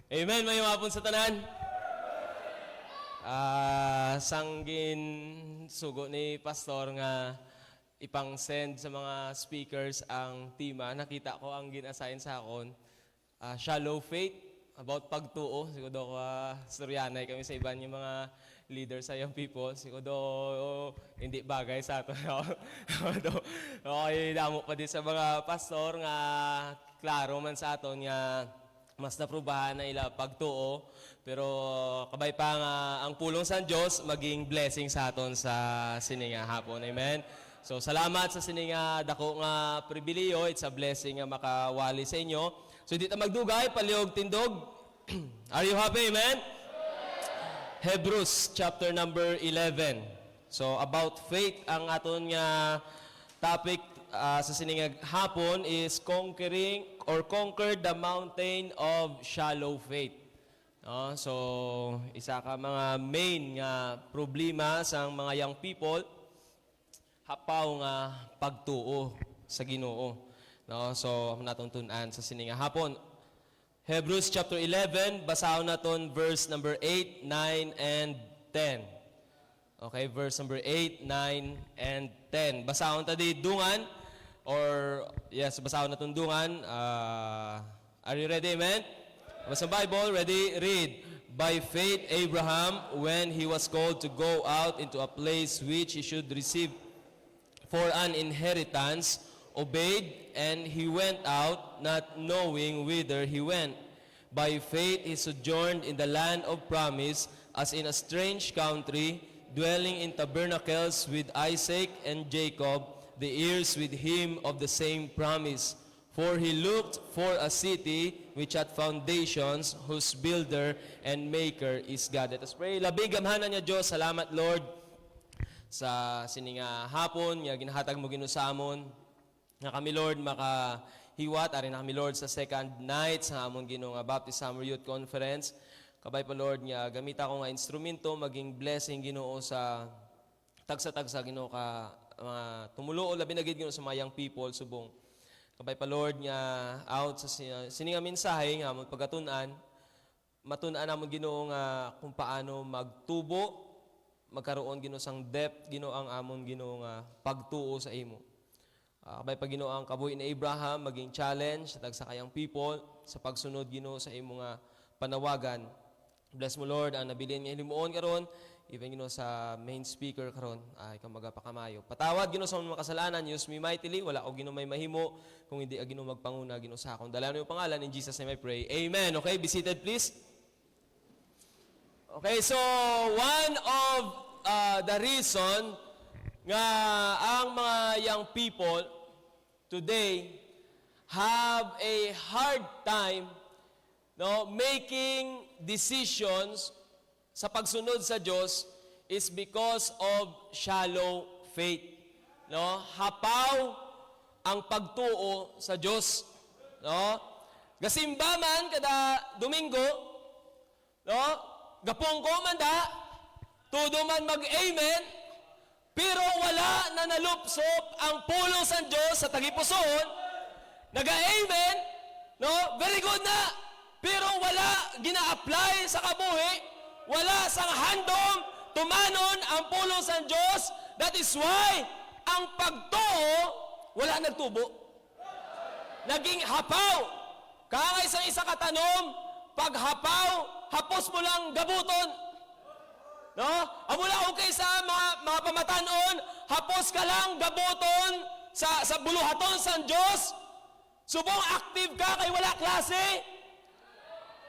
Amen, may hapon sa tanan. Sanggin sugo ni pastor nga ipang-send sa mga speakers ang tema. Nakita ko ang gin-assign sa akon. Shallow faith, about pagtuo. Siguro storyanay kami sa iban yung mga leaders sa young people. Siguro hindi bagay sa ato. Okay, damo pa din sa mga pastor nga klaro man sa aton nga mas naprubahan na ila pagtuo, pero kabay pa nga ang pulong sa Diyos maging blessing sa aton sa sininga hapon. Amen. So salamat sa sininga dako nga pribiliyo. It's a blessing nga makawali sa inyo. So dito magdugay paliog tindog. Are you happy? Amen. Hebrews chapter number 11. So about faith ang aton nga topic sa siningag hapon is conquered the mountain of shallow faith. No? So, isa ka mga main nga problema sa mga young people, hapaw nga pagtuo sa Ginoo. No? So, natong tunan sa sininga hapon. Hebrews chapter 11, basahon naton verse number 8, 9, and 10. Okay, verse number 8, 9, and 10. Basahon tadi dungan, or yes, basahon na tundungan. Are you ready, amen? Basa Bible, ready? Read. By faith, Abraham, when he was called to go out into a place which he should receive for an inheritance, obeyed, and he went out, not knowing whither he went. By faith, he sojourned in the land of promise, as in a strange country, dwelling in tabernacles with Isaac and Jacob, the heirs with him of the same promise. For he looked for a city which had foundations, whose builder and maker is God. Let us pray. Labing gamhanan niya Diyos, salamat Lord sa sininga hapon, nga ginahatag mo ginusamon, nga kami Lord makahiwat, arin na kami Lord sa second night sa amon ginong Baptist Summer Youth Conference. Kabay pa Lord nga gamita ko nga instrumento maging blessing Ginoo sa tagsa-tagsa Ginoo ka tumulo labi na gid Ginoo sa mga young people subong. Kabay pa Lord nga out sa sininga mensahe nga amon pagatunan matun-an namon Ginoo nga kung paano magtubo magkaroon Ginoo sang depth Ginoo ang amon Ginoo nga pagtuo sa imo. Kabay pa Ginoo ang kabuhi ni Abraham maging challenge sa tagsa kayang people sa pagsunod Ginoo sa imo nga panawagan. Bless mo Lord ang nabilin nga himuon karon even Ginoo sa main speaker karon ay kang magapakamayo. Patawad Ginoo sa mga kasalanan, use me mightily, wala ko Ginoo may mahimo kung hindi Ginoo magpanguna Ginoo sa akon. Dalayan mo pangalan in Jesus name I pray. Amen. Okay, be seated please. Okay, so one of the reason nga ang mga young people today have a hard time making decisions sa pagsunod sa Diyos is because of shallow faith. No? Hapaw ang pagtuo sa Diyos. No? Gasimba man kada Domingo, no? Gapungko man da, tudo man mag-amen, pero wala na nalupsop ang pulong sa Diyos sa tagipusoon, naga-amen, no? Very good na. Pero wala gina-apply sa kabuhi, wala sang handom, tumanon ang pulong sa Diyos. That is why, ang pagtuo, wala nagtubo. Naging hapaw. Kangay sa isa katanom, pag hapaw, hapos mo lang gabuton. No? Amula okay sa mga pamatanon, hapos ka lang gabuton sa buluhaton sa Diyos. Subong active ka kay wala klase.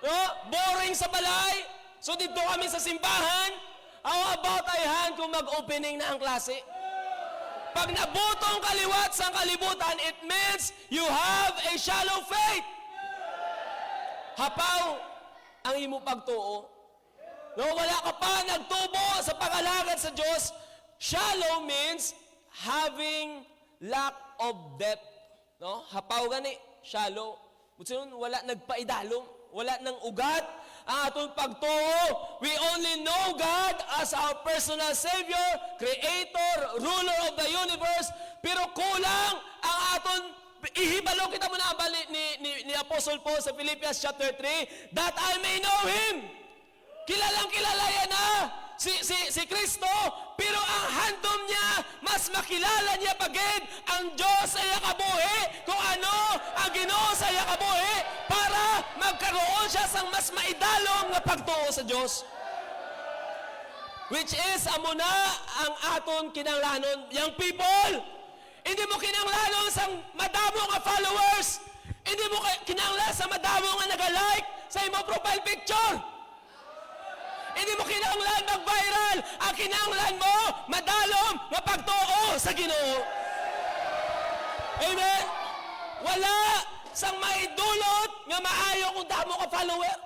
No? Boring sa balay. So dito kami sa simbahan. How about ayahan kung mag-opening na ang klase? Pag nabutong kaliwat sa kalibutan, it means you have a shallow faith. Hapaw ang imo pagtuo. No, wala ka pa nagtubo sa pag-alagad sa Diyos. Shallow means having lack of depth. No? Hapaw gani, shallow. Mutsun wala nagpaidalom. Wala nang ugat ang atong pagtuo. We only know God as our personal Savior, Creator, Ruler of the universe. Pero kulang ang aton ihibalo kita mo na ni Apostle Paul sa Philippians chapter 3, that I may know Him. Kilalang kilala yan na si Kristo, pero ang handom niya, mas makilala niya pagid ang Diyos sa iya kabuhi, kung ano ang Ginoo sa iya kabuhi, para magkaroon siya sang mas maidalong nga pagtuo sa Diyos. Which is, amo na ang aton kinanglanon, young people. Hindi mo kinanglanon sang madamo nga followers. Hindi mo kinanglan sa madamo nga naga-like sa imong profile picture. Hindi mo kinanglan mag-viral. Ang kinanglan mo, madalom nga pagtuo sa Ginoo. Amen? Wala sang maidulot nga maayo kung damo ka follower.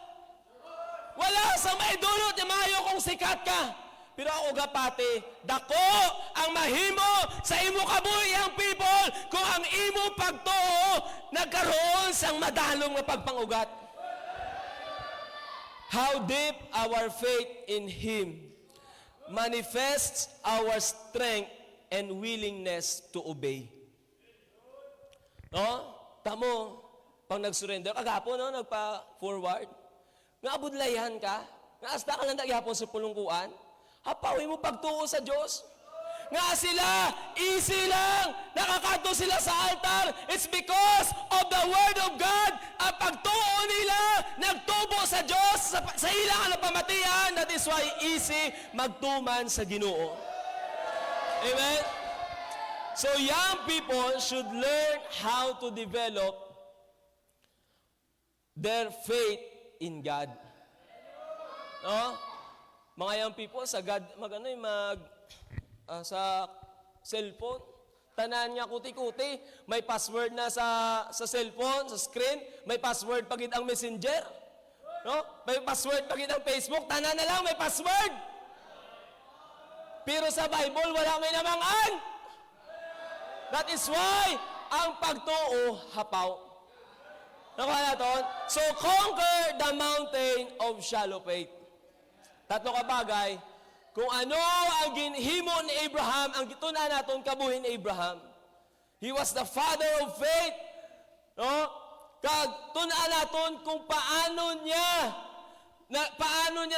Wala sang maidulot nga maayo kung sikat ka. Pero ako gapati, dako ang mahimo sa imo kabuyang people kung ang imo pagtuo nagkaroon sang madalong nga pagpangugat. How deep our faith in Him manifests our strength and willingness to obey. No? Tamo, pag nag-surrender, kagapo, no? Nagpa-forward. Nga abudlayan ka, nga hasta ka lang nagyapon sa pulungkuan, hapawin mo pagtuo sa Diyos. Nga sila, easy lang, nakakato sila sa altar. It's because of the Word of God. Ang pagtuo nila, nagtubo sa Diyos, sa ilang pamatian. That is why easy magtuman sa Ginoo. Amen? So young people should learn how to develop their faith in God. No? Mga young people, sa God, sa cellphone, tanan niya kuti-kuti, may password na sa cellphone, sa screen, may password pagid ang Messenger. No? May password pagid ang Facebook, tanan na lang may password. Pero sa Bible, wala may namangan. That is why, ang pagtuo, hapaw. Nakuha natin? So, conquer the mountain of shallow faith. Tatlo ka bagay, kung ano ang ginhimo ni Abraham, ang gitunan natin kabuhin ni Abraham. He was the father of faith. No? Kag tunan natin kung paano niya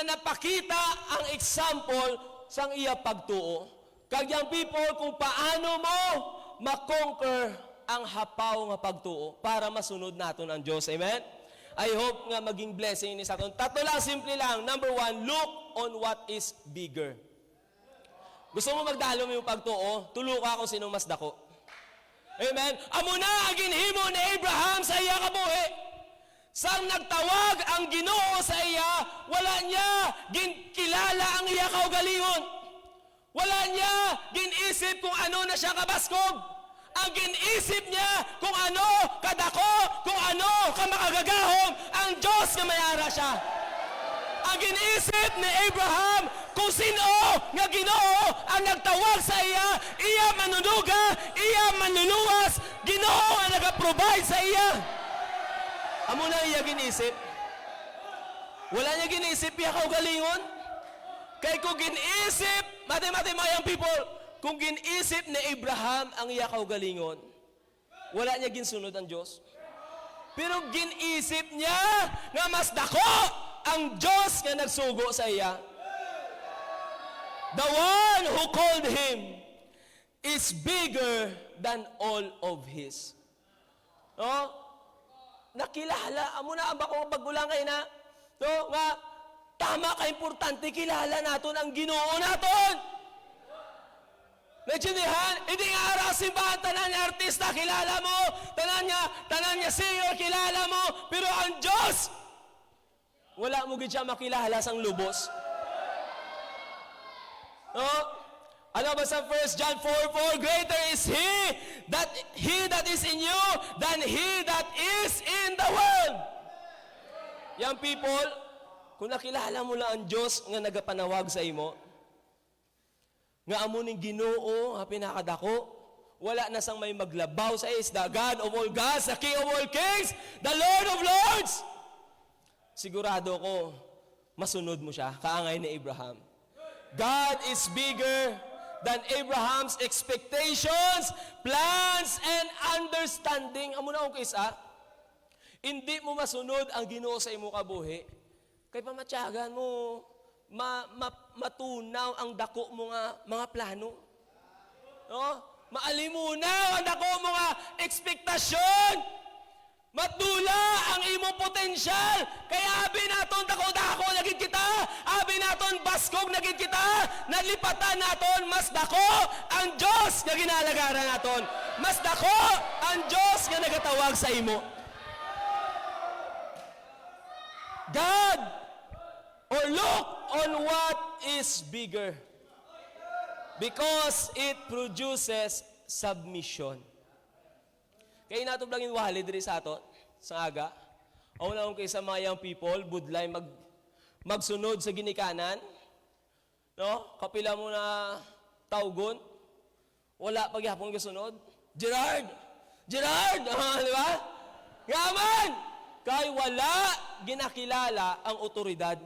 napakita ang example sang iya pagtuo. Kag yung people, kung paano mo makonquer ang hapaw nga pagtuo para masunod natin ang Diyos. Amen? I hope nga maging blessing ni sa aton. Tatlo lang, simple lang. Number one, look on what is bigger. Gusto mo magdalom yung pagtuo? Tulo ka kung sinong mas dako. Amen? Amo na ang ginhimo ni Abraham sa iya kabuhi. Sang nagtawag ang Ginoo sa iya, wala niya ginkilala ang iya kaugalingon. Wala niya ginisip kung ano na siya kabaskog. Ang ginisip niya kung ano kadako, kung ano kamakagagahom, ang Diyos na mayara siya. Ang ginisip ni Abraham kung sino nga Ginoo ang nagtawag sa iya, iya manunuga, iya manluluwas, Ginoo ang nag-provide sa iya. Amo na iya ginisip. Wala niya ginisip iya kaugalingon. Kay kung ginisip, mati-mati mga people, kung ginisip ni Abraham ang iya kaugalingon, wala niya ginsunod ang Diyos. Pero ginisip niya nga mas dako ang Diyos nga nagsugo sa iya. The one who called him is bigger than all of his. No? Nakilala, amo na ang bako paggulang kayo na, no? Nga, tama ka importante, kilala naton ang Ginoo naton. Naintindihan? Hindi nga araw simbahan, tanan niya artista, kilala mo. Tanan niya singer, kilala mo. Pero ang Diyos, wala mo gid siya makilala sang lubos. No? Ano ba sa 1 John 4:4? Greater is He that is in you than he that is in the world. Young people, kung nakilala mo lang ang Diyos nga nagapanawag sa imo, nga amo ning Ginoo nga pinakadako, wala na sang may maglabaw sa is the God of all gods, the King of all kings, the Lord of lords. Sigurado ko, masunod mo siya, kaangay ni Abraham. God is bigger than Abraham's expectations, plans, and understanding. Amo na akong kisa, hindi mo masunod ang Ginoo sa imo kabuhi. Kay pamatyagan mo, matunaw ang dako mo nga mga plano. No? Maalimunaw ang dako mo nga ekspektasyon. Matula ang imong potensyal. Kaya abi naton dako-dako naging kita. Abi naton baskog naging kita. Nalipatan naton mas dako ang Dios nga ginalagaran naton. Mas dako ang Dios nga nagatawag sa imo. God, or look on what is bigger. Because it produces submission. Kaya nato lang inwali diri sa ato, sa aga. O na kung sa mga young people, budlay magsunod sa ginikanan. No? Kapila mo na tawgon. Wala pagyapong kasunod. Gerard! Di ba? Yaman! Kay wala ginakilala ang otoridad.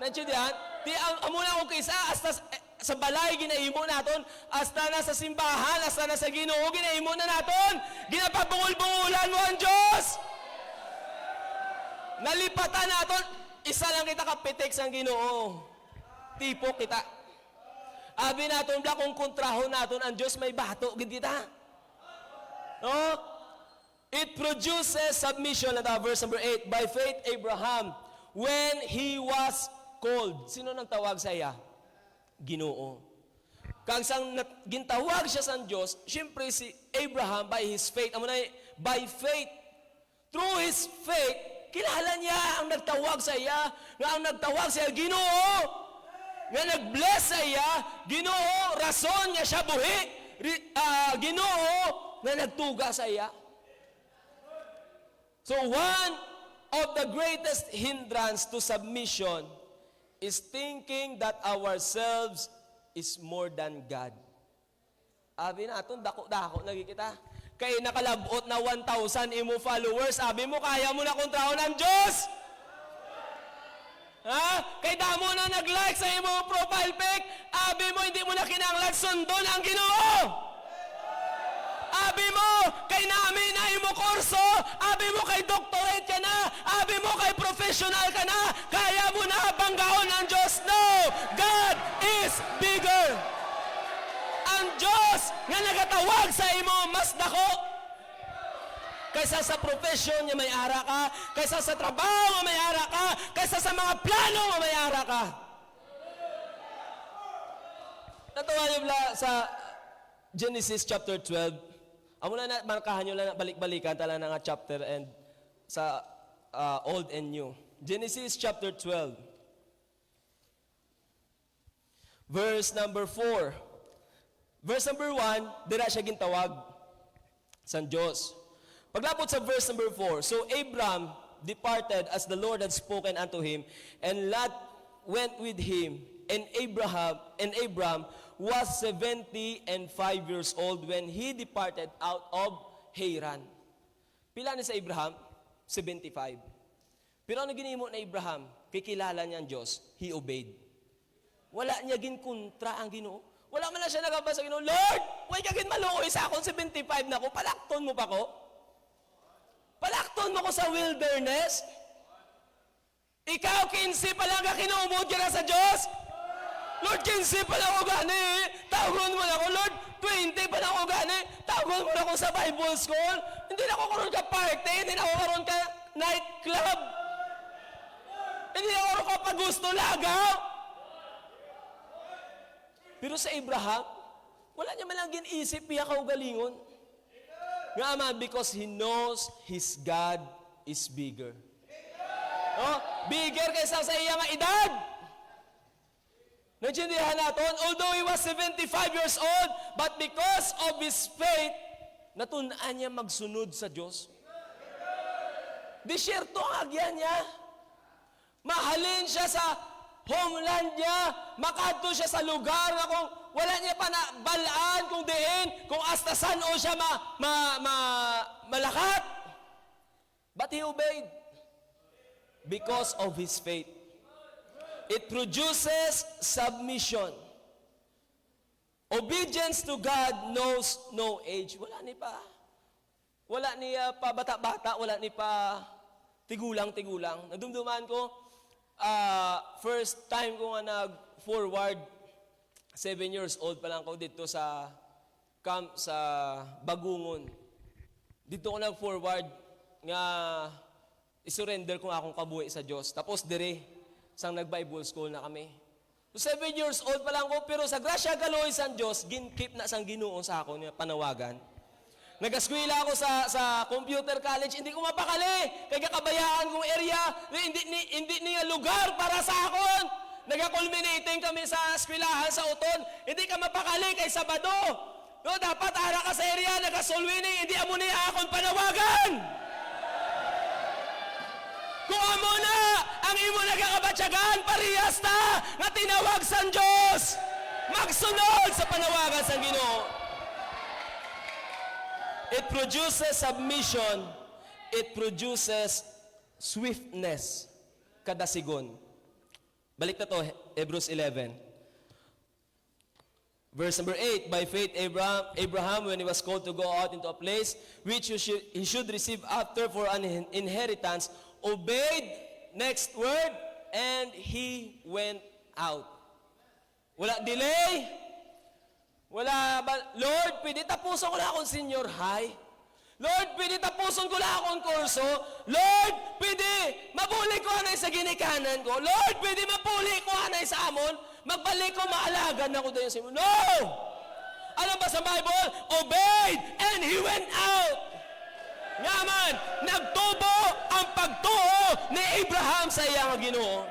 Nandiyan? Di amuna kung kaysa hasta sa balay ginahimo naton, hasta na sa simbahan, hasta na sa Ginoo ginahimo na naton. Ginapabungol-bungulan mo ang Dios. Nalipatan naton, isa lang kita kapitik sa Ginoo. Tipo kita. Abi naton bla kung kontrahon naton ang Dios may bato gid kita. No? It produces submission at verse number 8. By faith Abraham, when he was called. Sino nang tawag sa iya? Ginoo. Kang sang gintawag siya sa Dios, syempre si Abraham by his faith, by faith, through his faith, kilala niya ang nagtawag sa iya, nga ang nagtawag sa iya, Ginoo, nga nag-bless sa iya, Ginoo, rason niya siya buhi, Ginoo, nga nagtuga sa iya. So one of the greatest hindrance to submission is thinking that ourselves is more than God. Abi naton dako-dako lagi kita. Kay nakalabot na 1,000 imo followers, abi mo kaya mo na kontrahon ang Dios. Ha? Kay damo na nag-like sa imo profile pic, abi mo hindi mo na kinahanglan sundon ang Ginoo. Abi mo kay nami na imo kurso, abi mo kay doctorate ka na, abi mo kay professional ka na, kaya mo na banggaon ang Diyos. No! God is bigger. Ang Diyos nga nagatawag sa imo mas dako kaysa sa profession nga may ara ka, kaysa sa trabaho nga may ara ka, kaysa sa mga plano nga may ara ka. Natuwa niyo sa Genesis chapter 12. Amo na markahan nyo lang balik-balikan tala na nga chapter and sa Old and New. Genesis chapter 12. Verse number 4. Verse number 1, dira siya gintawag sa Diyos. Paglapot sa verse number 4, so Abram departed as the Lord had spoken unto him, and Lot went with him, and Abram was 75 years old when he departed out of Haran. Pila ni sa Abraham? 75. Pero ano ginimo na Abraham? Kikilala niya ang Diyos. He obeyed. Wala niya ginkontra ang Ginoo. Wala man lang siya nagabasa sa Ginoo, Lord, why ka ginmaluoy sa akong 75 na ko? Palakton mo pa ko? Palakton mo ko sa wilderness? Ikaw, 15 pa lang ka kinuumod ka na sa Diyos? Lord, 15 pa lang ako gani. Tawagon mo na ako, Lord, 20 pa lang ako gani. Tawagon mo na ako sa Bible school. Hindi na ako karoon ka party, hindi na ako karoon ka nightclub. Hindi na ako karoon ka pagusto lagaw. Pero sa Abraham, wala niya malang ginisip piya kaugalingon. Nga man, because he knows his God is bigger. Oh, bigger kaysa sa iya nga edad. Naintindihan natin, although he was 75 years old, but because of his faith, natunaan niya magsunod sa Diyos. Disyerto ang agyan niya. Mahalin siya sa homeland niya. Makadto siya sa lugar na kung wala niya pa na balaan kung diin, kung hasta saan o siya malakat. But he obeyed because of his faith. It produces submission. Obedience to God knows no age. Wala ni pa. Wala ni pa bata-bata, wala ni pa tigulang-tigulang. Nadumduman ko, first time ko nga nag-forward, 7 years old pa lang ko dito sa camp sa Bagungon. Dito ko nag-forward nga isurrender ko akong kabuhi sa Diyos. Tapos dire, sang nag-Bible school na kami. So 7 years old pa lang ko, pero sa grasya galoy sa Diyos, ginkip na sang Ginoo sa ako niya panawagan. Nag-eskwela ako sa computer college, hindi ko mapakali. Kaya kabayaan kong area, hindi niya lugar para sa akon. Nag-culminating kami sa eskwelahan sa Uton, hindi ka mapakali kay Sabado. No, dapat ara ka sa area, nag-solwining, hindi amo niya akon panawagan. Kung amo na, ang imo nagkakabatyagan, parehas na, nga tinawag sa Diyos. Magsunod sa panawagan sa Ginoo. It produces submission. It produces swiftness. Kada sigon. Balik na to, Hebrews 11. Verse number 8, by faith Abraham, when he was called to go out into a place which he should receive after for an inheritance, obeyed, next word, and he went out. Wala delay. Wala ba, Lord, pwede tapuson ko na akong senior high. Lord, pwede tapuson ko na akong kurso. Lord, pwede mapuli ko anay sa ginikanan ko. Lord, pwede mapuli ko anay sa amon. Magbalik ko, maalagan na ko doon sa imo. No! Alam ba sa Bible? Obeyed, and he went out. Nga man, nagtubo ang pagtuo ni Abraham sa iyang Ginoo.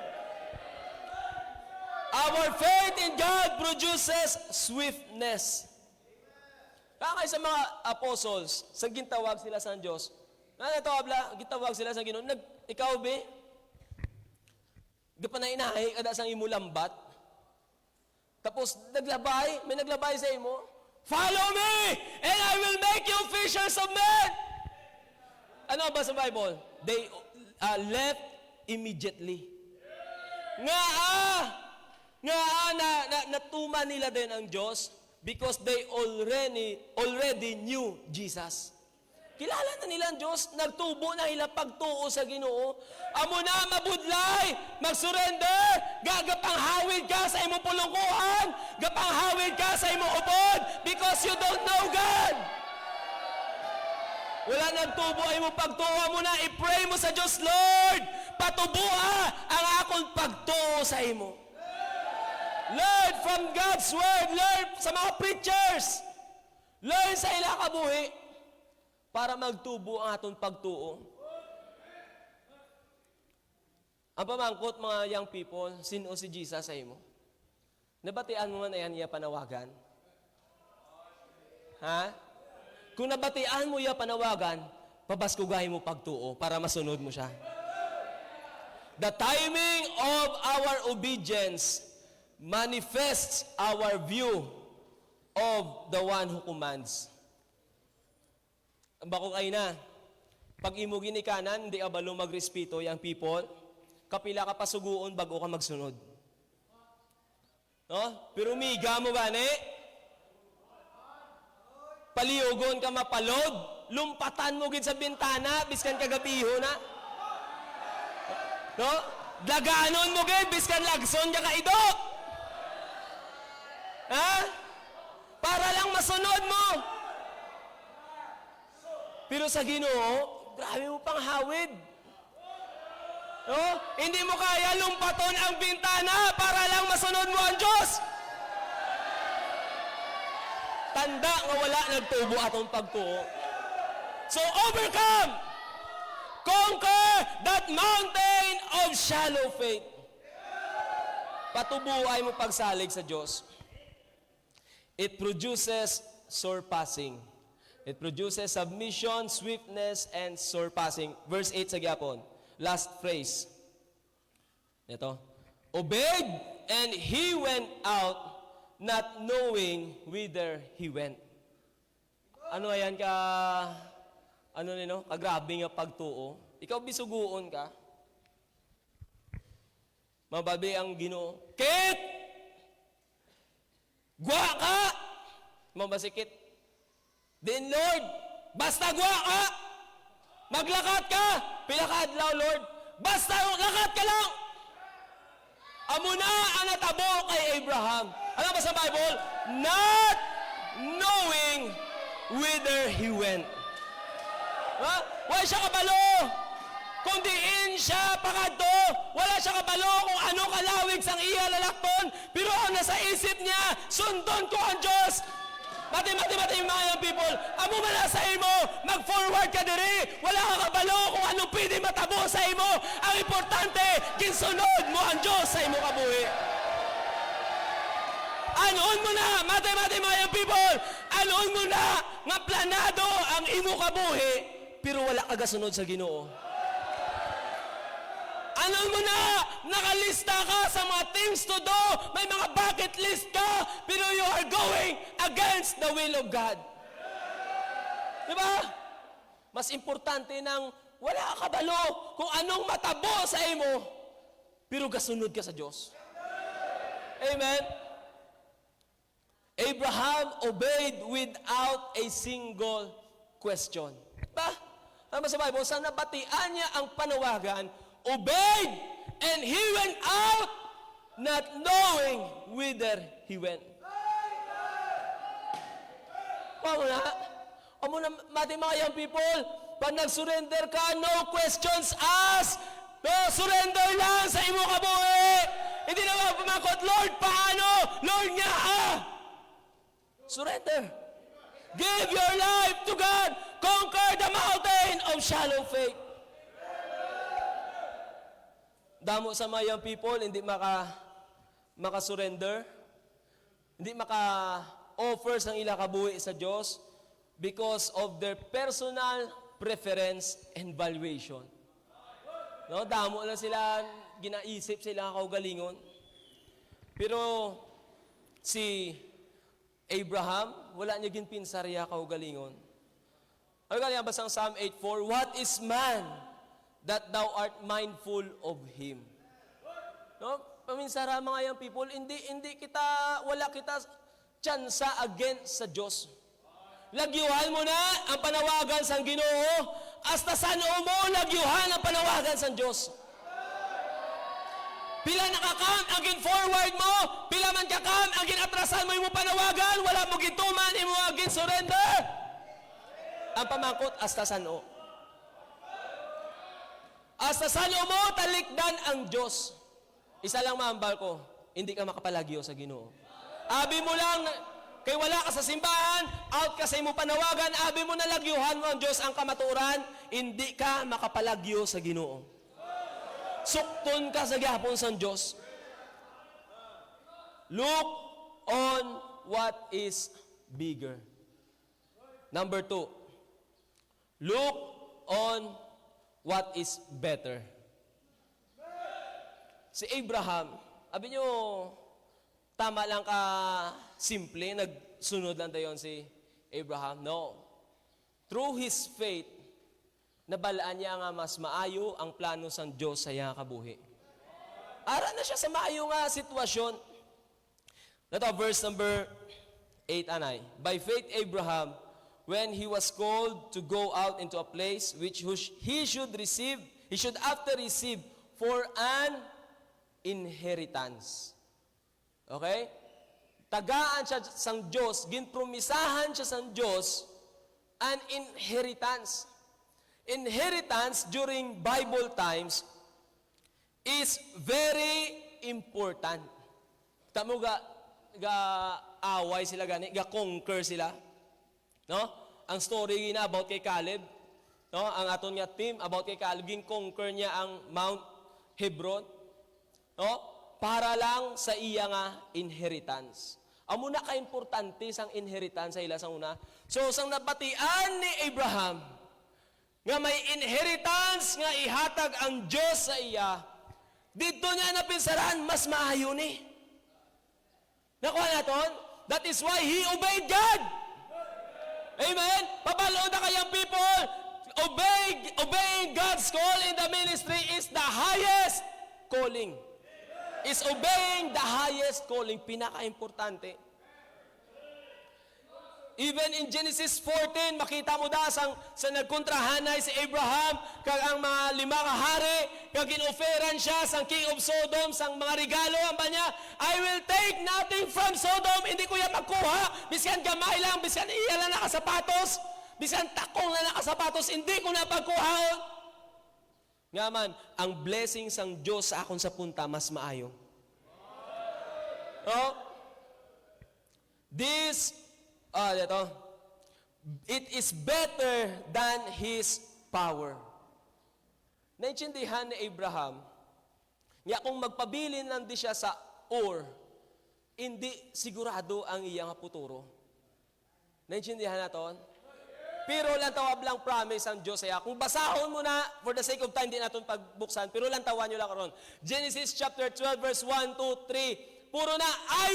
Our faith in God produces swiftness. Kaya sa mga apostles, sa gintawag sila sa Diyos, gintawag sila sa Ginoo, ikaw be, gapanainahay kada sang imo lambat, tapos naglabay, may naglabay sa imo, follow me, and I will make you fishers of men. Ano ba sa Bible? They left immediately. Natuma nila din ang Diyos because they already knew Jesus. Kilala na nila ang Diyos, nagtubo na nila pagtuo sa Ginoo. Amo na mabudlay, magsurrender, gagapanghawid ka sa imong pulungkuhan, gapanghawid ka sa imong ubod because you don't know God. Wala nagtubo ay mo pagtuo mo na, i-pray mo sa Diyos, Lord, patubuha ang akong pagtuo sa imo. Learn from God's Word. Learn sa mga preachers. Learn sa ilang kabuhi para magtubo ang atong pagtuo. Ang pamangkot, mga young people, sino si Jesus sa imo? Nabatian mo man ayan iya panawagan? Ha? Kung nabatian mo iya panawagan, pabaskugahin mo pagtuo para masunod mo siya. The timing of our obedience manifests our view of the one who commands. Bako kayo na, pag imo ginikanan, hindi abalo magrespeto yung people, kapila ka pasuguon bago ka magsunod. No? Pero miga mo ba, ne? Paliugon ka mapalod, lumpatan mo gid sa bintana, biskan kagabiho na. No? Daganon mo gid, biskan lagson ka kaido. Ha? Para lang masunod mo. Pero sa Ginoo, grabe mo pang hawid. No? Hindi mo kaya lumpaton ang bintana para lang masunod mo ang Diyos. Tanda nga wala nagtubo atong pagtuo. So overcome. Conquer that mountain of shallow faith. Patubuhay mo pagsalig sa Diyos. It produces surpassing. It produces submission, swiftness, and surpassing. Verse 8 sa gyapon. Last phrase. Ito. Obeyed, and he went out, not knowing whither he went. Ano ayan ka, kagrabe nga pagtuo. Ikaw bisuguon ka. Mababi ang Ginoo. Kit! Gwa ka! mabasikit. Then Lord, basta gwa ka, maglakat ka, pilakadlaw Lord, basta lakat ka lang. Amo na ang natabo kay Abraham. Ano ba sa Bible? Not knowing whither he went. Ha? Wala siya kabalo. Kung diin siya pakadto, wala siya kabalo kung ano kalawig sang iya lalakton, pero ang nasa isip niya, sundon ko ang Diyos. Mati, mga people, amo man na sa imo, mag-forward ka diri, wala ka kabalo kung anong pwede matabo sa imo. Ang importante, ginsunod mo ang Diyos sa imo kabuhi. Anoon mo na, mati, mga people, anoon mo na, nga planado ang imo kabuhi, pero wala ka gasunod sa Ginoo. Alam mo na, nakalista ka sa mga things to do, may mga bucket list ka, pero you are going against the will of God. Diba? Mas importante nang wala ka kabalo kung anong matabo sa imo, pero gasunod ka sa Diyos. Amen? Abraham obeyed without a single question. Diba? Tama sa Bible, sa nabatian niya ang panawagan, obeyed, and he went out, not knowing whither he went. Amo na, mati mga young people, pag nag-surrender ka, no questions asked. No, surrender lang sa imo kabuhi. Hindi na pumakot, Lord, paano? Lord nga, surrender. Give your life to God. Conquer the mountain of shallow faith. Damo sa mga young people, hindi maka-surrender, hindi maka-offer sang ila kabuhi sa Diyos because of their personal preference and valuation. No, damo lang sila, ginaisip sila kaugalingon. Pero si Abraham, wala niya ginpinsarya kaugalingon. Ano kanya basang Psalm 8:4, what is man that thou art mindful of him? No? Paminsara mga young people, wala kita tsansa against sa Diyos. Lagyuhan mo na ang panawagan sa Ginoo, hasta saan mo lagyuhan ang panawagan sa Diyos. Pila nakakam, agin forward mo, pila man kakam, agin atrasan mo yung panawagan, wala mo gituman, imo agin surrender. Ang pamangkot, hasta saan o. Hasta saan mo, talikdan ang Diyos. Isa lang maambal ko, hindi ka makapalagyo sa Ginoo. Abi mo lang, kay wala ka sa simbahan, out ka sa imo panawagan, abi mo na lagyuhan mo ang Diyos ang kamaturan, hindi ka makapalagyo sa Ginoo. Sukton ka sa gihapon sa Diyos. Look on what is bigger. Number 2, look on what is better. Si Abraham, abi nyo, tama lang ka simple, nagsunod lang tayo si Abraham. No. Through his faith, nabalaan niya nga mas maayo ang plano sa Diyos sa iya kabuhi. Ara na siya sa maayo nga sitwasyon. Ito, verse number 8 anay. By faith, Abraham, when he was called to go out into a place which he should after receive for an inheritance. Okay? Tagaan siya sang Diyos, ginpromisahan siya sang Diyos, an inheritance. Inheritance during Bible times is very important. Tamo away sila gani, conquer sila. No? Ang story na about kay Caleb, no? Ang aton nga team about kay Caleb, conquer niya ang Mount Hebron. No? Para lang sa iya nga inheritance. Amo na ka-importante sang inheritance sa ila sang una. So sang nabatian ni Abraham nga may inheritance nga ihatag ang Diyos sa iya, dito niya napinsaran mas maayo ni. Nakuha naton? That is why he obeyed God. Amen? Papalood na kayang people, obeying God's call in the ministry is the highest calling. Is obeying the highest calling, pinaka-importante. Even in Genesis 14, makita mo da sa nagkontrahanay si Abraham kag ang mga lima ka hari kag ginoferan siya sang king of Sodom sang mga regalo ang niya, I will take nothing from Sodom, hindi ko yan magkuha, biskan gamay lang, biskan iya lang nakasapatos, biskan takong lang nakasapatos, hindi ko na pagkuhaon. Nga man, ang blessing sang Diyos sa akon sa punta mas maayo. Oh? Dito. It is better than his power. Naintindihan ni Abraham, nga kung magpabilin lang di siya sa Ur, hindi sigurado ang iyang puturo. Naintindihan naton? Pero lang tawab lang promise ang Diyos ay kung basahon mo na, for the sake of time, di natin pagbuksan, pero lang tawan nyo lang karon. Genesis chapter 12, verse 1, 2, 3, puro na, I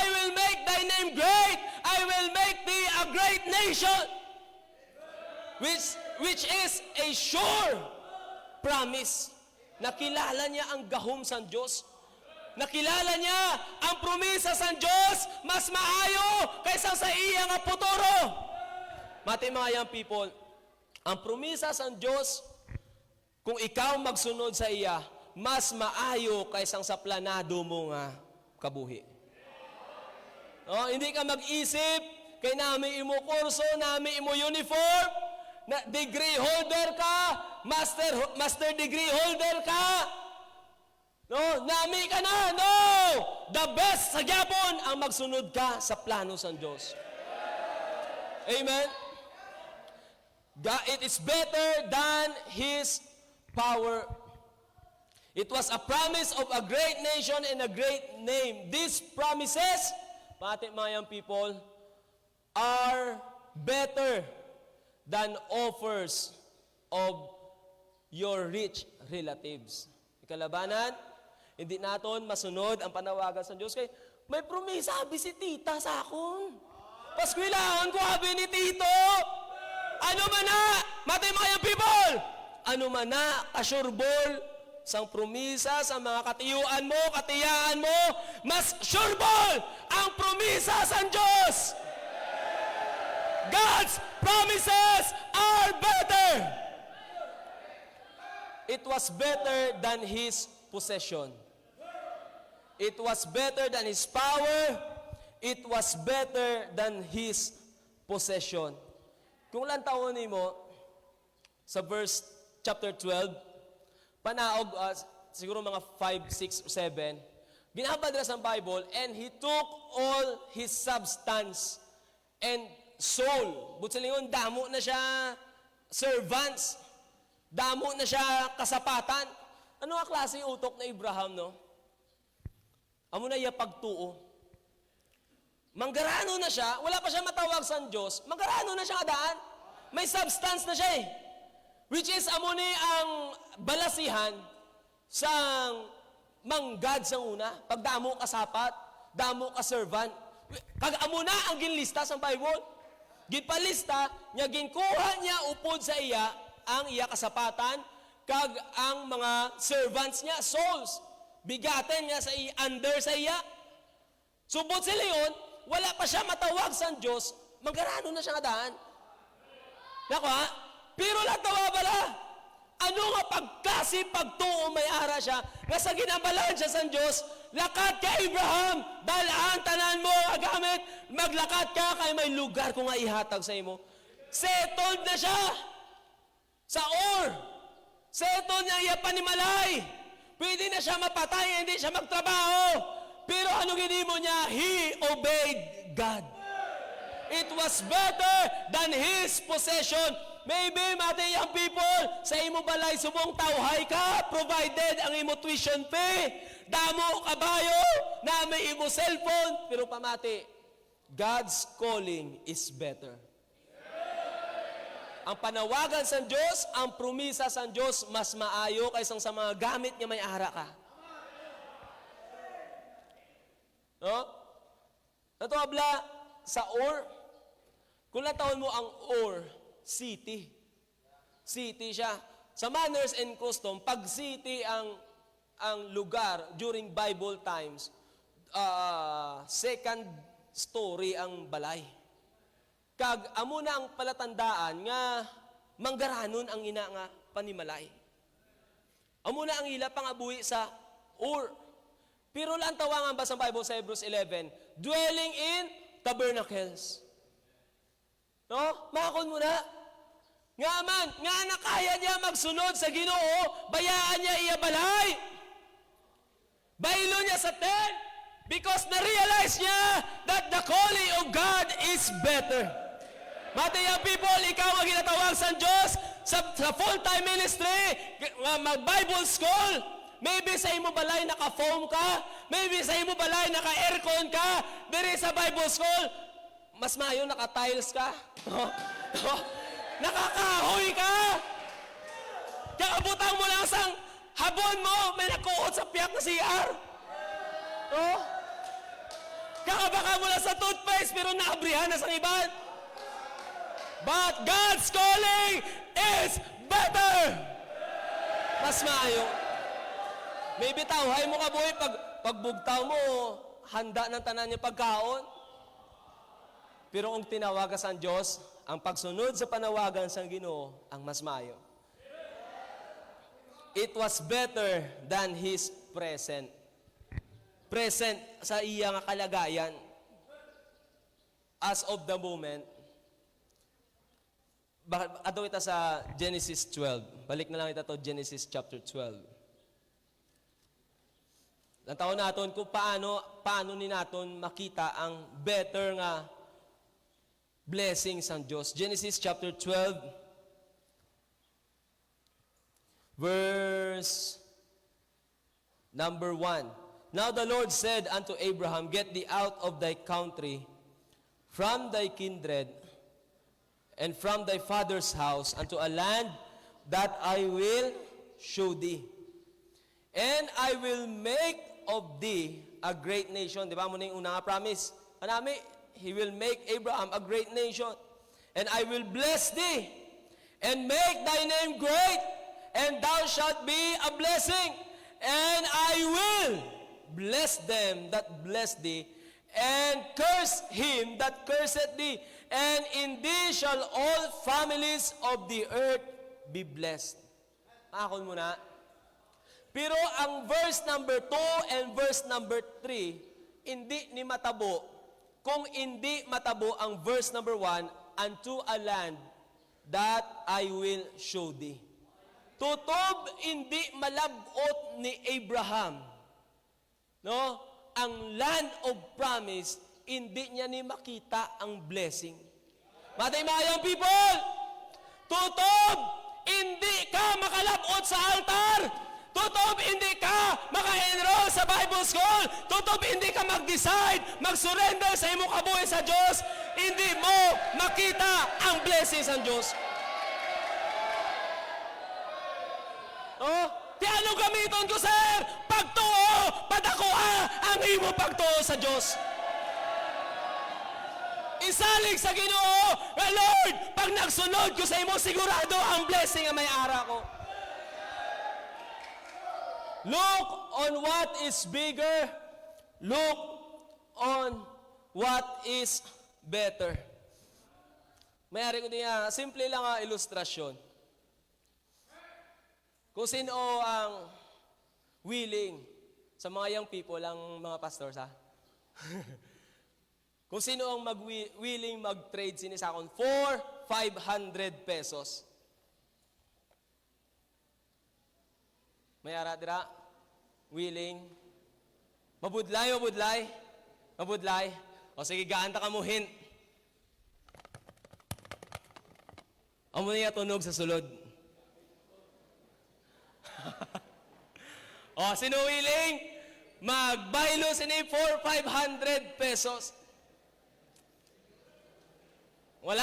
will make thy name great. I will make thee a great nation. Which is a sure promise. Nakilala niya ang gahom sa Diyos. Nakilala niya ang promesa sa Diyos mas maayo kaysa sa iya nga futuro. Mati mga young people, ang promesa sa Diyos, kung ikaw magsunod sa iya, mas maayo kaysa sa planado mo nga kabuhi. Oh, hindi ka mag-isip, kay nami imo kurso, nami imo uniform, na degree holder ka, master degree holder ka. No, nami ka na. No! The best sa gyapon ang magsunod ka sa plano sa Diyos. Amen. It is better than his power. It was a promise of a great nation and a great name. These promises, pati mga young people, are better than offers of your rich relatives. Ikalabanan, hindi naton masunod ang panawagan sa Diyos. Kay may promisa, habi si tita sa akon. Paskwilahan ko, habi ni tito. Ano man na, mati mga young people, ano man na, kasurebol, sang promisa sa mga katiyuan mo, katiyaan mo, mas sureball ang promisa sa Diyos. God's promises are better. It was better than his possession. It was better than his power. It was better than his possession. Kung lang taon mo sa verse chapter 12, panaog, siguro mga 5, 6, 7, ginabad na sa Bible, and he took all his substance and soul. Butsalingon, damo na siya servants, damo na siya kasapatan. Ano ang klase utok na Abraham, no? Amo na iya pagtuo. Manggarano na siya, wala pa siya matawag sa Diyos, manggarano na siya kadaan. May substance na siya eh. Which is amo ni ang balasihan sang manggad sa una. Pag damo ka sapat, damo ka servant. Kag amo na ang ginlista sa Bible. Ginpalista, niya ginkuha niya upod sa iya ang iya kasapatan, kag ang mga servants niya, souls. Bigaten niya sa iya, under sa iya. Subot sila yun, wala pa siya matawag sa Diyos, magkarano na siya kadaan. Nako ha? Pero lang tawa bala. Ano nga pagkasi pagtuo may ara siya, nga sa ginabalan siya sa Diyos, lakat ka Abraham, dalaan tanan mo agamit, maglakat ka kay may lugar ko nga ihatag sa imo. Settled na siya sa Ur. Settled na iya panimalay. Pwede na siya mapatay, hindi siya magtrabaho. Pero ano gini mo niya? He obeyed God. It was better than his possession. Maybe, mati young people, sa imo balay subong tawhay ka, provided ang imo tuition fee, damo kabayo, na may imo cellphone, pero pamati, God's calling is better. Ang panawagan sa Diyos, ang promisa sa Diyos, mas maayo kaysa sa mga gamit niya may ara ka. No? Ito abla, sa Ur, kung natawon mo ang Ur, city. City siya. Sa manners and custom, pag city ang lugar during Bible times, second story ang balay. Kag amo na ang palatandaan nga manggaranon ang ina nga panimalay. Amo na ang ila pangabuhi sa Ur. Pero lang tawangan ba sa Bible sa Hebrews 11, dwelling in tabernacles. No? Makakon mo na. Nga man, nga nakaya niya magsunod sa Ginoo, bayaan niya iya balay. Baylo niya sa tent because na-realize niya that the calling of God is better. Matayang people, ikaw ang ginatawag sa Diyos sa full-time ministry, mag-Bible school, maybe sa imo balay naka-foam ka, maybe sa imo balay naka-aircon ka, diri sa Bible school, mas mayo naka-tiles ka, nakakahoy ka, kakabutang mo lang sang habon mo, may nakuot sa piyak na CR. Kakabaka mo lang sa toothpaste, pero naabrihan na sa iban. But God's calling is better. Mas maayo. Maybe tawhay mo ka buhay, pagbugtaw mo, handa ng tanan niya pagkaon. Pero kung tinawagan sa Diyos, ang pagsunod sa panawagan sa Ginoo, ang mas maayo. It was better than His present. Present sa iya nga kalagayan. As of the moment, ato ita sa Genesis 12. Balik na lang ita to Genesis chapter 12. Nantaon naton kung paano ni naton makita ang better nga blessing sa Diyos. Genesis chapter 12 verse number 1. Now the Lord said unto Abraham, get thee out of thy country, from thy kindred, and from thy father's house, unto a land that I will show thee. And I will make of thee a great nation. Di ba mo na yung unang promise? Anami, He will make Abraham a great nation. And I will bless thee, and make thy name great, and thou shalt be a blessing. And I will bless them that bless thee, and curse him that curseth thee. And in thee shall all families of the earth be blessed. Makakon mo na. Pero ang verse number 2 and verse number 3, hindi ni matabo. Kung hindi matabo ang verse number 1, unto a land that I will show thee. Tutob hindi malabot ni Abraham. No? Ang land of promise, hindi niya ni makita ang blessing. Matay mayang people, tutob, hindi ka makalabot sa altar. Tutob, hindi ka maka-enroll sa Bible school. Tutob, hindi ka mag-decide, mag-surrender sa imong kabuhi sa Diyos. Hindi mo makita ang blessings ng Diyos. Ti ano gamiton ko, sir? Pagtuo, padakuha ang imo pagtuo sa Diyos. Isalig sa Ginoo, Lord, pag nagsunod ko sa imo, sigurado ang blessing ang may ara ko. Look on what is bigger. Look on what is better. Mayari ko niya, simple lang ang ilustrasyon. Kung sino ang willing, sa mga young people, ang mga pastors, ha? Kung sino ang willing mag-trade sinisakon for 500 pesos. May ara dira? Willing? Mabudlay. O sige, gaanta ka mo hint. Amo niya tunog sa sulod. O, sino willing? Magbaylo sini for 500 pesos. Wala.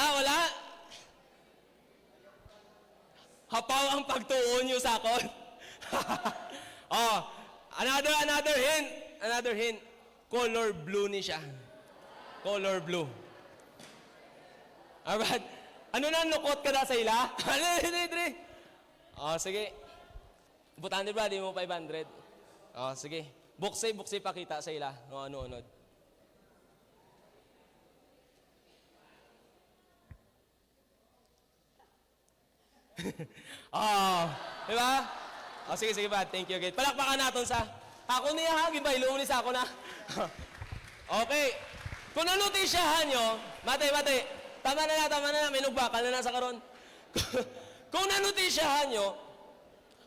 Hapaw ang pagtuon niyo sa akon. Another hint. Color blue ni siya. Color blue. Alright. Ano na nukot ka na sa ila? Sige. Butan din ba? Di mo 500. Sige. Buksi pakita sa ila. No, ano-unod. Di ba? Sige ba? Thank you again. Palakpakan natin sa ako niya ha, gibaylo ni sa ako na. Okay. Kung nanutisyahan nyo, mate. Tama na, minugbakal na sa karon. Kung nanutisyahan nyo,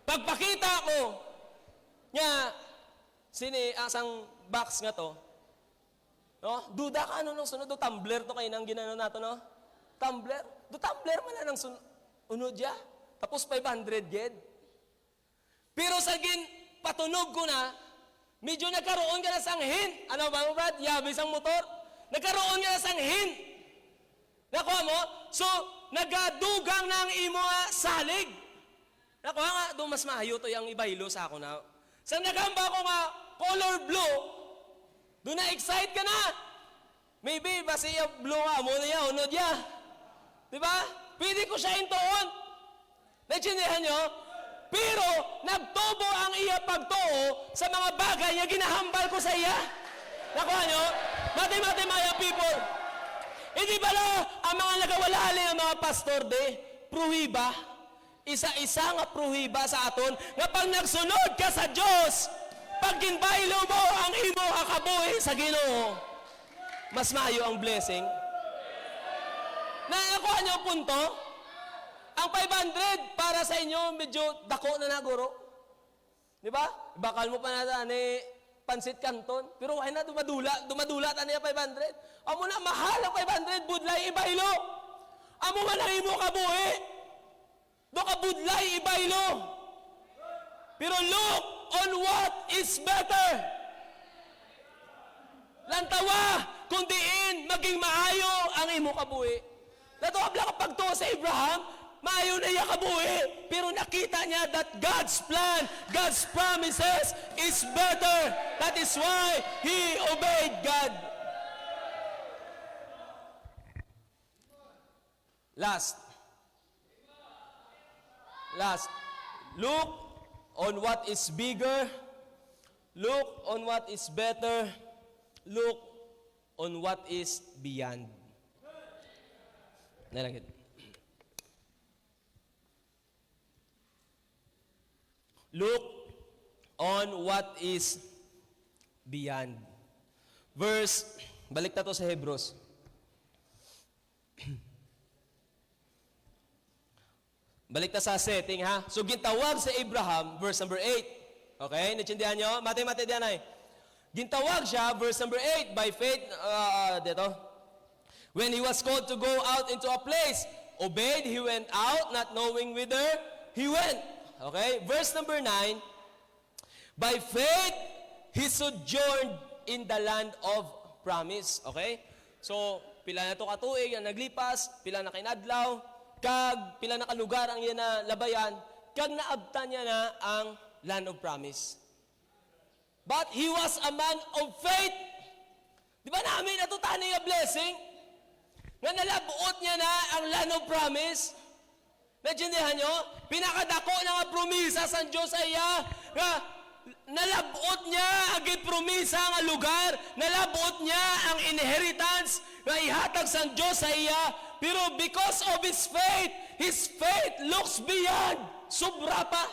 pagpakita ko nya asang box nga to, no? Duda ka ano nung sunod, do tumbler to kayo nang ginano nato, no? Tumbler man na nang unod ya. Tapos 500 ged. Pero sa patunog ko na, medyo nagkaroon ka na sang hint. Ano ba mo, Brad? Yabis ang motor. Nagkaroon ka na sang hint. Nakuha mo? So, nagadugang na ang imo salig. Nakuha nga, doon mas mahayo to yung ibaylo sa ako na. Sa nagamba ko nga, color blue, doon na-excite ka na. Maybe, basi yung blue nga, muna yan, unod ya. Diba? Pwede ko siya intoon. Naintindihan nyo? Pero, nagtubo ang iya pagtuo sa mga bagay na ginahambal ko sa iya. Nakuha nyo? Mati, maya people. Hindi bala ang mga nagawalali ang mga pastor pruhiba. Isa-isa nga pruhiba sa aton, nga pag nagsunod ka sa Diyos, pag ginbaylo mo ang imo kakabuhi sa Ginoo, mas maayo ang blessing. Nakuha niyo ang punto? Ang 500 para sa inyo, medyo dako na naguro. Di ba? Bakal mo pa na pansit kanton. Pero why na dumadula ta niya 500. Amo na mahal ang 500, budlay ibaylo. Amo man ang imo kabuhi. Do ka budlay ibaylo. Pero look on what is better. Lantawa, kung diin maging maayo ang imo kabuhi. Nato abla ka pagtuo sa Abraham, maayo na iya kabuhi. Pero nakita niya that God's plan, God's promises is better. That is why he obeyed God. Last. Look on what is bigger. Look on what is better. Look on what is beyond. Nalangit. Look on what is beyond. Balik na to sa Hebrews. Balik na sa setting, ha? So, gintawag sa Abraham, verse number 8. Okay? Naintindihan nyo? Mati diyan ay. Gintawag siya, verse number 8, by faith, dito. When he was called to go out into a place, obeyed, he went out, not knowing whither he went. Okay? Verse number 9, by faith, he sojourned in the land of promise. Okay? So, pila na to katuig, ang naglipas, pila na kinadlaw, kag pila na kalugar ang iya na labayan, kag naabtan niya na ang land of promise. But he was a man of faith. Di ba namin natutan niya blessing? Nga nalabuot niya na ang land of promise. Naintindihan nyo? Pinakadako na nga promisa sa Diyos sa iya, nga nalabuot niya ang promisa nga lugar, nalabuot niya ang inheritance nga ihatag sa Diyos sa iya. Pero because of his faith looks beyond. Sobra pa.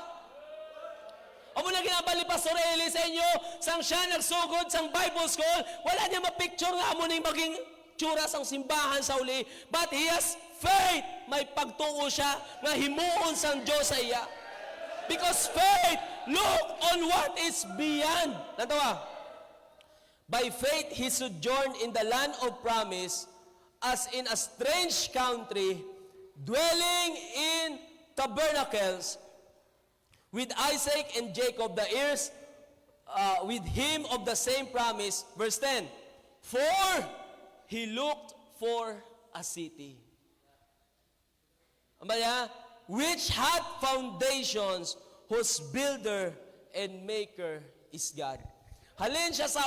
Amo na ginabali Pastor Eli sa inyo, sang siya nagsugod sang Bible school, wala niya mapicture nga amo ning maging tsura sang simbahan sa uli. But he has faith. May pagtuo siya nga himuon sang Diyos sa iya. Because faith, look on what is beyond. Natawa? By faith, he sojourned in the land of promise, as in a strange country, dwelling in tabernacles, with Isaac and Jacob, the heirs with him of the same promise. Verse 10, for he looked for a city, which had foundations, whose builder and maker is God. Halin siya sa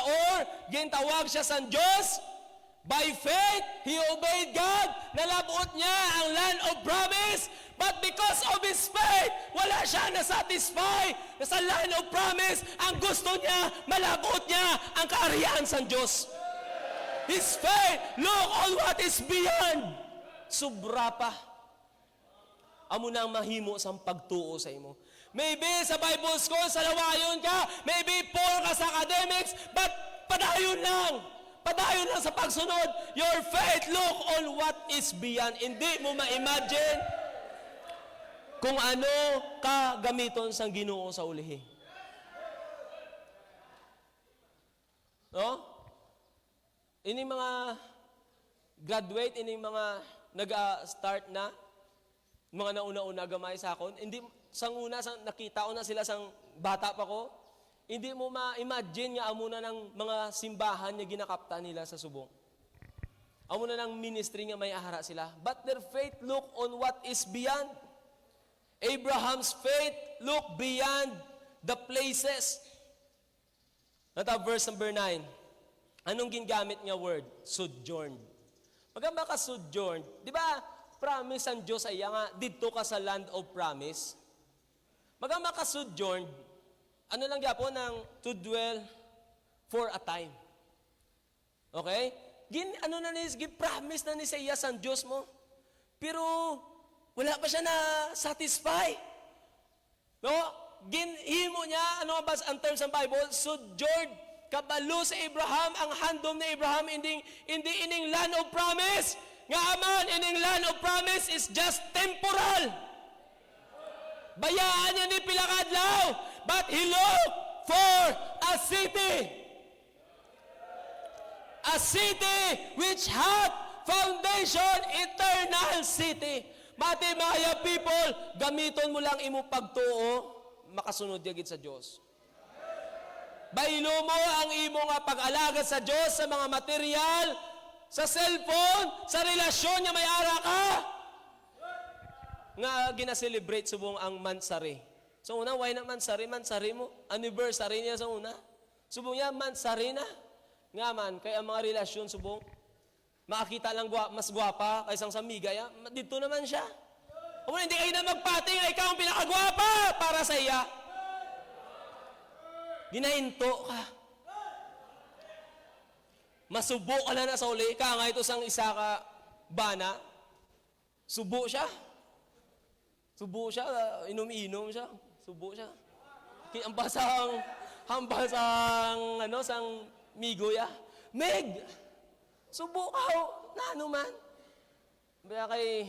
gintawag siya sa Diyos, By faith, he obeyed God. Nalabot niya ang land of promise. But because of his faith, wala siya na-satisfy sa land of promise. Ang gusto niya, malabot niya ang kaarihan sa Diyos. His faith, look on what is beyond. Sobra pa. Amo na ang mahimo sa pagtuo sa imo. Maybe sa Bible school, sa lawayon ka, maybe poor ka sa academics, but padayon lang. Padayon lang sa pagsunod. Your faith, look on what is beyond. Hindi mo ma-imagine kung ano ka gamiton sang Ginoo sa ulihi. No? Ini mga graduate, ini mga nag-start na, mga nauna-una gamay sa akon, hindi, sang una, nakita ko na sila sang bata pa ko, hindi mo ma-imagine nga amo na ng mga simbahan na ginakapta nila sa subong. Amo na ng ministry nga may ahara sila. But their faith look on what is beyond. Abraham's faith look beyond the places. Nata verse number 9. Anong gingamit nga word? Sojourn. Pagka ka sojourn, di ba promise ang Diyos ay nga, dito ka sa land of promise. Pagka ka sojourn, ano lang yapon ng to dwell for a time. Okay? Ano na promise na ni Isaiah ang Diyos mo. Pero wala pa siya na satisfy. No? Ginhimo niya, ano ba ang terms ng Bible? Sojourn, kabalo sa Abraham, ang handom ni Abraham, hindi ining land of promise. Nga aman, ining land of promise is just temporal. Bayaan niya ni Pilakadlaw. But he looked for a city. A city which had foundation, eternal city. Matimaya people, gamiton mo lang imo pagtuo, makasunod yagid sa Diyos. Baylo mo ang imo nga pag-alaga sa Diyos, sa mga material, sa cellphone, sa relasyon nga may ara ka. Nga ginaselebrate subong ang Mansari. So una, why na Mansari mo? Anniversary niya sa una. Subong niya, Mansari na. Nga man, kaya ang mga relasyon subong, makakita lang mas gwapa kaysa sa migay, dito naman siya. O hindi kayo na magpating, ikaw ang pinakagwapa para sa iya. Ginahinto ka. Masubo ka na sa uli, ka nga ito sang isa ka bana, subo siya. Subo siya, inom-inom siya. Subo siya. Hambal sang migo ya. Meg! Subo ka ho. Na ano man. Kaya kay,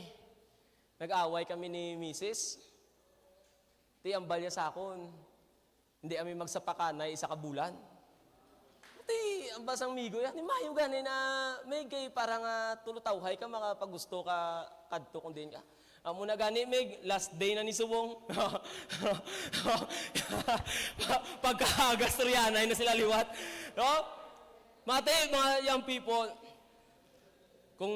nag-away kami ni Mrs. Ti ambal niya sa akon. Hindi kami magsapakanay isa ka bulan. Ti ambal sang migo ya. Ni mayo gani na Meg kay parang tulutawhay ka makapagusto ka kadto kung din ka. Amo na gani, Meg, last day na ni Subong. Pagka-gastroyanay na sila liwat. No? Mga young people, kung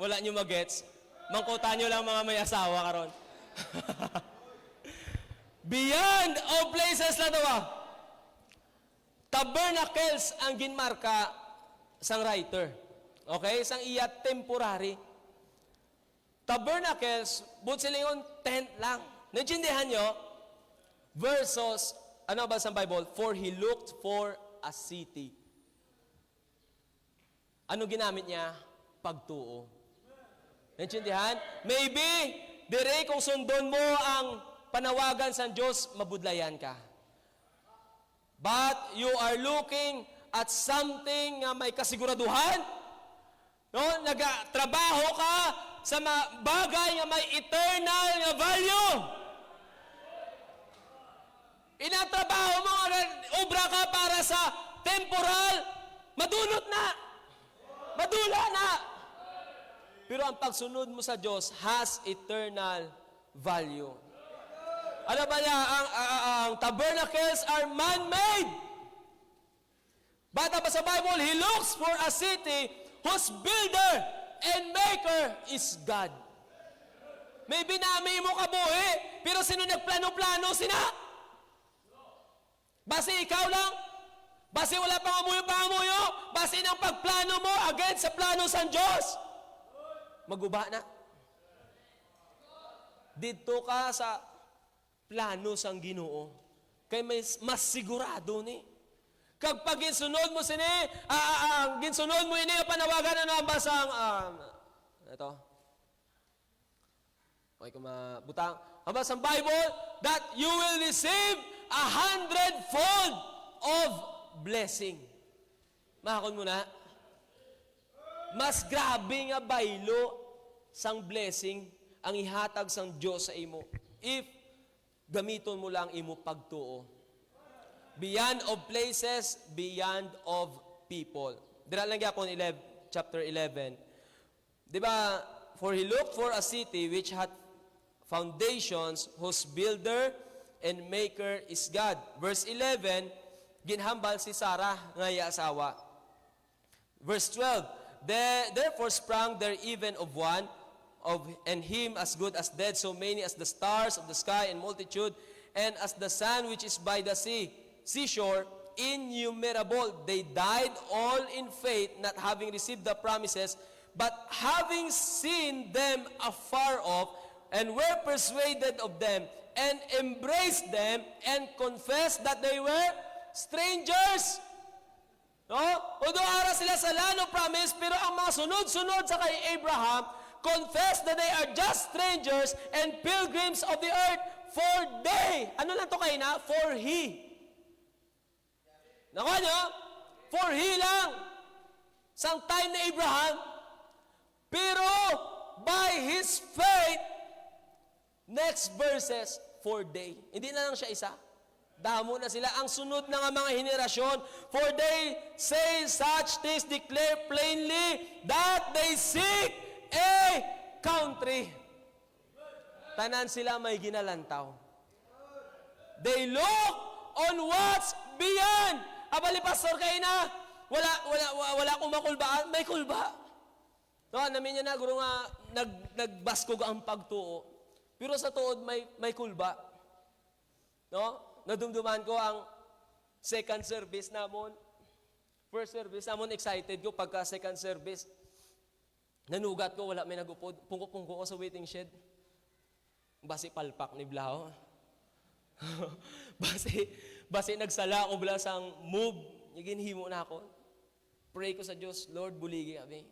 wala nyo magets, mangkutan nyo lang mga may asawa karon. Beyond all places na daw. Tabernacles ang ginmarka sang writer. Okay? Sang iya temporary. Tabernacles, but silingon tent lang. Naintindihan nyo? Versus, ano ba sa Bible? For he looked for a city. Ano ginamit niya? Pagtuo. Naintindihan? Maybe, dire kung sundon mo ang panawagan sa Diyos, mabudlayan ka. But you are looking at something na may kasiguraduhan. No? Nagatrabaho ka sa bagay nga may eternal na value. Inatrabaho mo nga obra ka para sa temporal, madulot na. Madula na. Pero ang pagsunod mo sa Diyos has eternal value. Ano ba niya? Ang tabernacles are man-made. Bata ba sa Bible, he looks for a city whose builder and maker is God. May binami mo kabuhi, pero sino nagplano-plano sina? Basi ikaw lang? Basi wala pangamuyo, basi ng pagplano mo against sa plano sa Diyos. Maguba na. Dito ka sa plano sang Ginoo. Kay may mas sigurado ni. Kapag ginsunod mo sini, ginsunod mo ini panawagan na basang ito. Okay, kumabutang. Ang basang Bible that you will receive 100-fold of blessing. Mahakon mo na. Mas grabe nga baylo sang blessing ang ihatag sang Dios sa imo if gamiton mo lang imo pagtuo. Beyond of places, beyond of people. Dira lang gyapon chapter 11. Di ba? For he looked for a city which had foundations, whose builder and maker is God. Verse 11, ginhambal si Sarah nga iya asawa. Verse 12, therefore sprang there even of one, and him as good as dead, so many as the stars of the sky and multitude, and as the sand which is by the seashore, innumerable. They died all in faith, not having received the promises, but having seen them afar off, and were persuaded of them, and embraced them, and confessed that they were strangers. No? Although ara sila sa land of promise, pero ang mga sunod-sunod sa kay Abraham, confess that they are just strangers and pilgrims of the earth, for they, ano lang to kayo na? For he. Nakuha nyo? For he lang. Sang time ni Abraham. Pero, by his faith, next verses, for they. Hindi na lang siya isa. Damo na sila. Ang sunod na nga mga henerasyon, for they say such things, declare plainly that they seek a country. Tanan sila may ginalantaw. They look on what's beyond. Abali, pastor, kayo na. Wala akong makulbaan. May kulba. No, namin niya na, guro nga, nagbaskog ang pagtuo. Pero sa tuod, may kulba. No? Nadumduman ko ang second service namon. First service namon, excited ko pagka second service. Nanugat ko, wala may nagupod. Pungko-pungko ko sa waiting shed. Basi palpak ni Blau. basi nagsala ko bala sang move. Ginhimo na ako. Pray ko sa Diyos, Lord, buligi kami.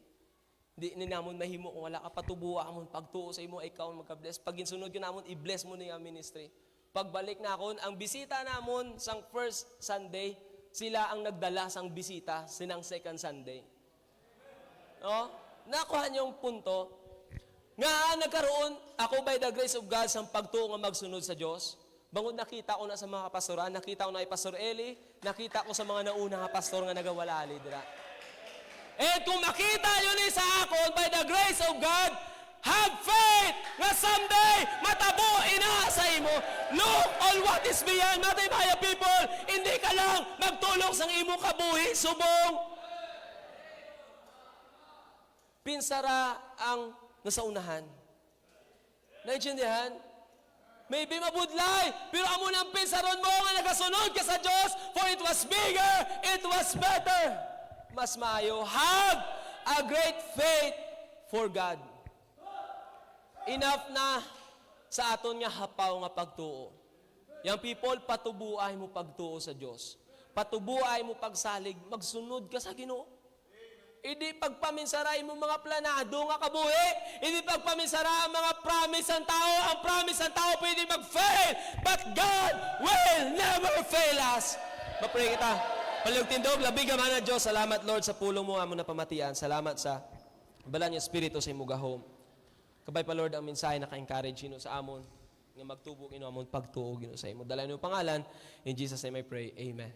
Hindi namon mahimo kung wala ka patubuha amon pagtuo sa imo, ikaw magka-bless. Pag insunod ko namon, i-bless mo na yung ministry. Pagbalik na ako, ang bisita namon sang first Sunday, sila ang nagdala sang bisita sinang second Sunday. No? Nakuha niyong punto, nga nagkaroon ako by the grace of God sa pagtuo nga magsunod sa Diyos. Bangod nakita ko na sa mga pastoran, nakita ko na kay Pastor Eli, nakita ko sa mga nauna nga pastor nga nagawalali dira. Eh kung makita yun sa akon by the grace of God, have faith nga someday matabo ina sa imo. Look on what is beyond. Natay mga people, hindi ka lang magtulong sang imo kabuhi, subong. Pinsara ang nasa unahan. Naintindihan? Maybe mabudlay, pero amo nang pinsaron mo nga nagasunod ka sa Diyos, for it was bigger, it was better. Mas maayo, have a great faith for God. Enough na sa aton nga hapaw nga pagtuo. Yang people, patubuay mo pagtuo sa Diyos. Patubuay mo pagsalig, magsunod ka sa Ginoo. Hindi pagpaminsaray mo mga planado nga kabuhi. Hindi pagpaminsara ang mga promise ng tao. Ang promise ng tao pwede mag-fail. But God will never fail us. Mapray kita. Palugtindog, labig man na Diyos. Salamat, Lord, sa pulong mo amo na pamatian. Salamat sa balan yung Espiritu sa imong gahom. Kabay pa, Lord, ang mensahe na ka-encourage ino sa amon. Nga magtubok ino amon pagtuog ino sa imo. Dalayan yung pangalan. In Jesus' name I pray. Amen.